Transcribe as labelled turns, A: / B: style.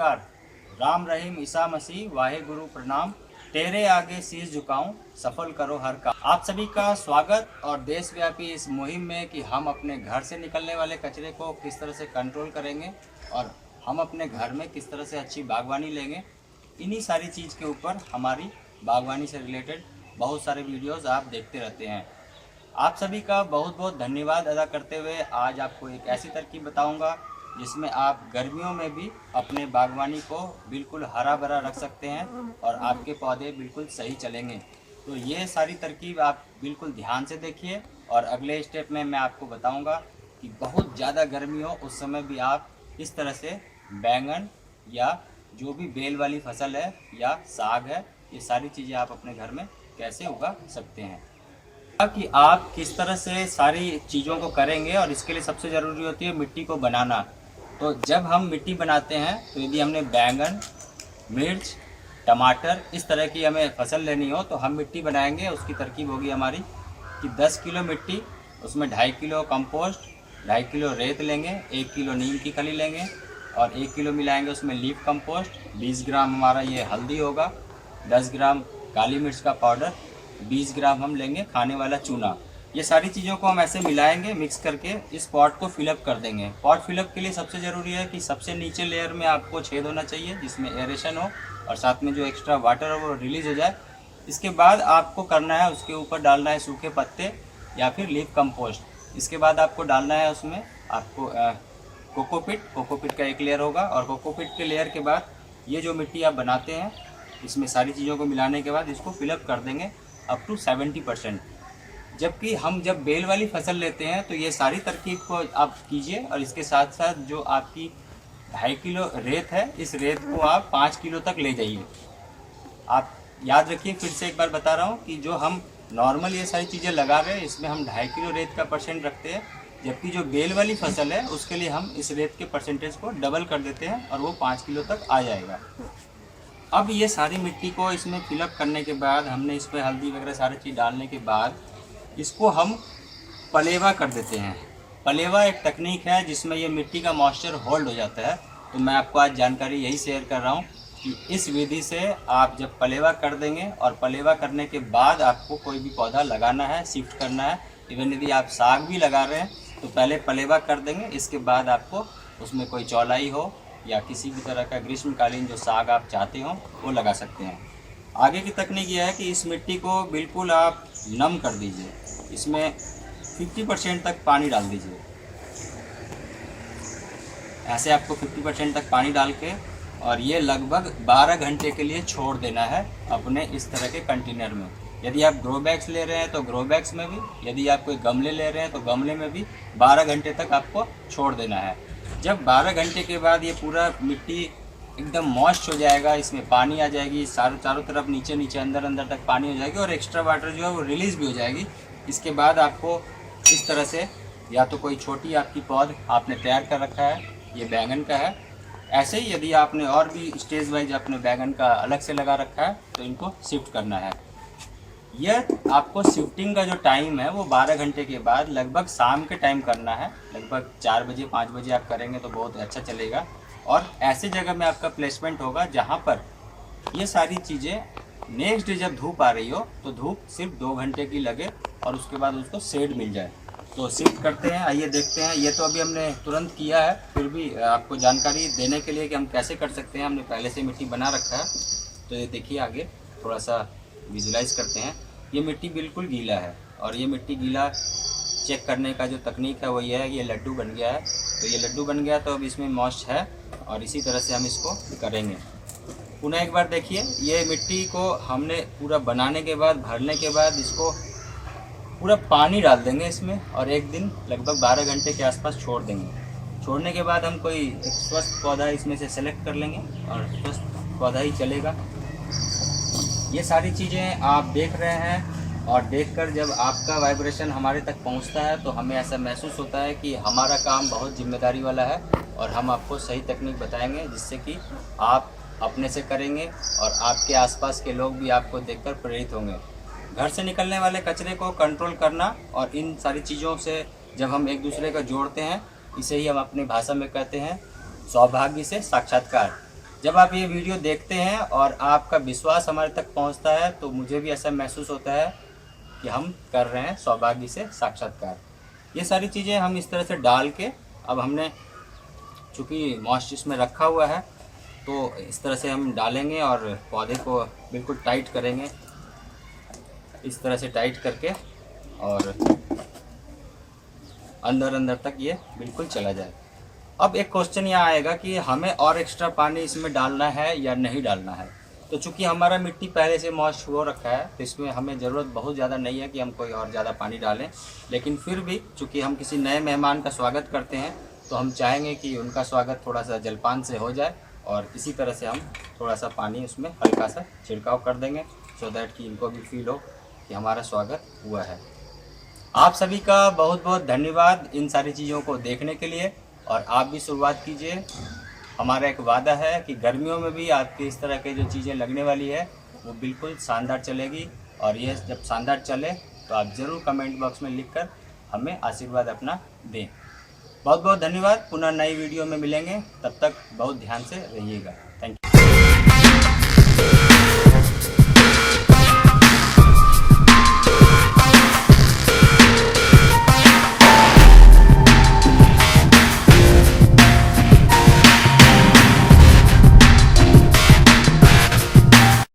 A: नमस्कार। राम रहीम ईसा मसीह वाहे गुरु प्रणाम। तेरे आगे शीश झुकाऊं, सफल करो हर काम। आप सभी का स्वागत और देशव्यापी इस मुहिम में कि हम अपने घर से निकलने वाले कचरे को किस तरह से कंट्रोल करेंगे और हम अपने घर में किस तरह से अच्छी बागवानी लेंगे। इन्हीं सारी चीज़ के ऊपर हमारी बागवानी से रिलेटेड बहुत सारे वीडियोज़ आप देखते रहते हैं। आप सभी का बहुत बहुत धन्यवाद अदा करते हुए आज आपको एक ऐसी तरकीब बताऊंगा जिसमें आप गर्मियों में भी अपने बागवानी को बिल्कुल हरा भरा रख सकते हैं और आपके पौधे बिल्कुल सही चलेंगे। तो ये सारी तरकीब आप बिल्कुल ध्यान से देखिए और अगले स्टेप में मैं आपको बताऊंगा कि बहुत ज़्यादा गर्मी हो उस समय भी आप इस तरह से बैंगन या जो भी बेल वाली फसल है या साग है, ये सारी चीज़ें आप अपने घर में कैसे उगा सकते हैं कि आप किस तरह से सारी चीज़ों को करेंगे। और इसके लिए सबसे ज़रूरी होती है मिट्टी को बनाना। तो जब हम मिट्टी बनाते हैं तो यदि हमने बैंगन, मिर्च, टमाटर इस तरह की हमें फसल लेनी हो तो हम मिट्टी बनाएंगे। उसकी तरकीब होगी हमारी कि 10 किलो मिट्टी, उसमें 2.5 किलो कंपोस्ट, 2.5 किलो रेत लेंगे, 1 किलो नीम की खली लेंगे और 1 किलो मिलाएंगे उसमें लीफ कंपोस्ट, 20 ग्राम हमारा ये हल्दी होगा, 10 ग्राम काली मिर्च का पाउडर, 20 ग्राम हम लेंगे खाने वाला चूना। ये सारी चीज़ों को हम ऐसे मिलाएंगे, मिक्स करके इस पॉट को फिलअप कर देंगे। पॉट फिलअप के लिए सबसे ज़रूरी है कि सबसे नीचे लेयर में आपको छेद होना चाहिए जिसमें एरेशन हो और साथ में जो एक्स्ट्रा वाटर है वो रिलीज हो जाए। इसके बाद आपको करना है उसके ऊपर डालना है सूखे पत्ते या फिर लीफ कंपोस्ट। इसके बाद आपको डालना है उसमें आपको कोकोपीट का एक लेयर होगा और कोकोपीट के लेयर के बाद ये जो मिट्टी आप बनाते हैं इसमें सारी चीज़ों को मिलाने के बाद इसको फिलअप कर देंगे अप टू 70%। जबकि हम जब बेल वाली फसल लेते हैं तो ये सारी तरकीब को आप कीजिए और इसके साथ साथ जो आपकी 2.5 किलो रेत है इस रेत को आप 5 किलो तक ले जाइए। आप याद रखिए, फिर से एक बार बता रहा हूँ कि जो हम नॉर्मल ये सारी चीज़ें लगा रहे हैं इसमें हम 2.5 किलो रेत का परसेंट रखते हैं, जबकि जो बेल वाली फसल है उसके लिए हम इस रेत के परसेंटेज को डबल कर देते हैं और वो 5 किलो तक आ जाएगा। अब ये सारी मिट्टी को इसमें फिलअप करने के बाद हमने इस पर हल्दी वगैरह सारी चीज़ डालने के बाद इसको हम पलेवा कर देते हैं। पलेवा एक तकनीक है जिसमें ये मिट्टी का मॉइस्चर होल्ड हो जाता है। तो मैं आपको आज जानकारी यही शेयर कर रहा हूँ कि इस विधि से आप जब पलेवा कर देंगे और पलेवा करने के बाद आपको कोई भी पौधा लगाना है, शिफ्ट करना है, इवन यदि आप साग भी लगा रहे हैं तो पहले पलेवा कर देंगे, इसके बाद आपको उसमें कोई चौलाई हो या किसी भी तरह का ग्रीष्मकालीन जो साग आप चाहते हो वो लगा सकते हैं। आगे की तकनीक यह है कि इस मिट्टी को बिल्कुल आप नम कर दीजिए, इसमें 50% तक पानी डाल दीजिए। ऐसे आपको 50% तक पानी डाल के और ये लगभग 12 घंटे के लिए छोड़ देना है अपने इस तरह के कंटेनर में। यदि आप ग्रो बैग्स ले रहे हैं तो ग्रो बैग्स में भी, यदि आप कोई गमले ले रहे हैं तो गमले में भी 12 घंटे तक आपको छोड़ देना है। जब 12 घंटे के बाद ये पूरा मिट्टी एकदम मॉइस्ट हो जाएगा, इसमें पानी आ जाएगी, चारों तरफ नीचे नीचे अंदर तक पानी हो जाएगी और एक्स्ट्रा वाटर जो है वो रिलीज़ भी हो जाएगी। इसके बाद आपको इस तरह से या तो कोई छोटी आपकी पौध आपने तैयार कर रखा है, ये बैंगन का है, ऐसे ही यदि आपने और भी स्टेज वाइज अपने बैंगन का अलग से लगा रखा है तो इनको शिफ्ट करना है। यह आपको शिफ्टिंग का जो टाइम है वो 12 घंटे के बाद लगभग शाम के टाइम करना है। लगभग 4 बजे 5 बजे आप करेंगे तो बहुत अच्छा चलेगा और ऐसे जगह में आपका प्लेसमेंट होगा जहाँ पर ये सारी चीज़ें नेक्स्ट डे जब धूप आ रही हो तो धूप सिर्फ 2 घंटे की लगे और उसके बाद उसको शेड मिल जाए। तो शिफ्ट करते हैं, आइए देखते हैं। ये तो अभी हमने तुरंत किया है, फिर भी आपको जानकारी देने के लिए कि हम कैसे कर सकते हैं, हमने पहले से मिट्टी बना रखा है। तो ये देखिए, आगे थोड़ा सा विजुलाइज करते हैं। ये मिट्टी बिल्कुल गीला है और ये मिट्टी गीला चेक करने का जो तकनीक है वो ये है, ये लड्डू बन गया है। तो ये लड्डू बन गया तो अब इसमें मॉइस्ट है और इसी तरह से हम इसको करेंगे। पुनः एक बार देखिए, ये मिट्टी को हमने पूरा बनाने के बाद, भरने के बाद इसको पूरा पानी डाल देंगे इसमें और एक दिन लगभग 12 घंटे के आसपास छोड़ देंगे। छोड़ने के बाद हम कोई एक स्वस्थ पौधा इसमें से सेलेक्ट कर लेंगे और स्वस्थ पौधा ही चलेगा। ये सारी चीज़ें आप देख रहे हैं और देखकर जब आपका वाइब्रेशन हमारे तक पहुंचता है तो हमें ऐसा महसूस होता है कि हमारा काम बहुत जिम्मेदारी वाला है और हम आपको सही तकनीक बताएंगे जिससे कि आप अपने से करेंगे और आपके आसपास के लोग भी आपको देखकर प्रेरित होंगे। घर से निकलने वाले कचरे को कंट्रोल करना और इन सारी चीज़ों से जब हम एक दूसरे को जोड़ते हैं, इसे ही हम अपनी भाषा में कहते हैं सौभाग्य से साक्षात्कार। जब आप ये वीडियो देखते हैं और आपका विश्वास हमारे तक पहुंचता है तो मुझे भी ऐसा महसूस होता है कि हम कर रहे हैं सौभाग्य से साक्षात्कार। ये सारी चीज़ें हम इस तरह से डाल के अब हमने चूँकि मॉइस्चर इसमें रखा हुआ है तो इस तरह से हम डालेंगे और पौधे को बिल्कुल टाइट करेंगे, इस तरह से टाइट करके, और अंदर अंदर तक ये बिल्कुल चला जाए। अब एक क्वेश्चन यहाँ आएगा कि हमें और एक्स्ट्रा पानी इसमें डालना है या नहीं डालना है। तो चूंकि हमारा मिट्टी पहले से मॉइस्ट हो रखा है तो इसमें हमें ज़रूरत बहुत ज़्यादा नहीं है कि हम कोई और ज़्यादा पानी डालें, लेकिन फिर भी चूंकि हम किसी नए मेहमान का स्वागत करते हैं तो हम चाहेंगे कि उनका स्वागत थोड़ा सा जलपान से हो जाए, और इसी तरह से हम थोड़ा सा पानी उसमें हल्का सा छिड़काव कर देंगे सो दैट कि इनको भी फील हो कि हमारा स्वागत हुआ है। आप सभी का बहुत बहुत धन्यवाद इन सारी चीज़ों को देखने के लिए, और आप भी शुरुआत कीजिए। हमारा एक वादा है कि गर्मियों में भी आपके इस तरह के जो चीज़ें लगने वाली है वो बिल्कुल शानदार चलेगी, और ये जब शानदार चले तो आप ज़रूर कमेंट बॉक्स में लिखकर हमें आशीर्वाद अपना दें। बहुत बहुत धन्यवाद। पुनः नई वीडियो में मिलेंगे, तब तक बहुत ध्यान से रहिएगा। Thank you.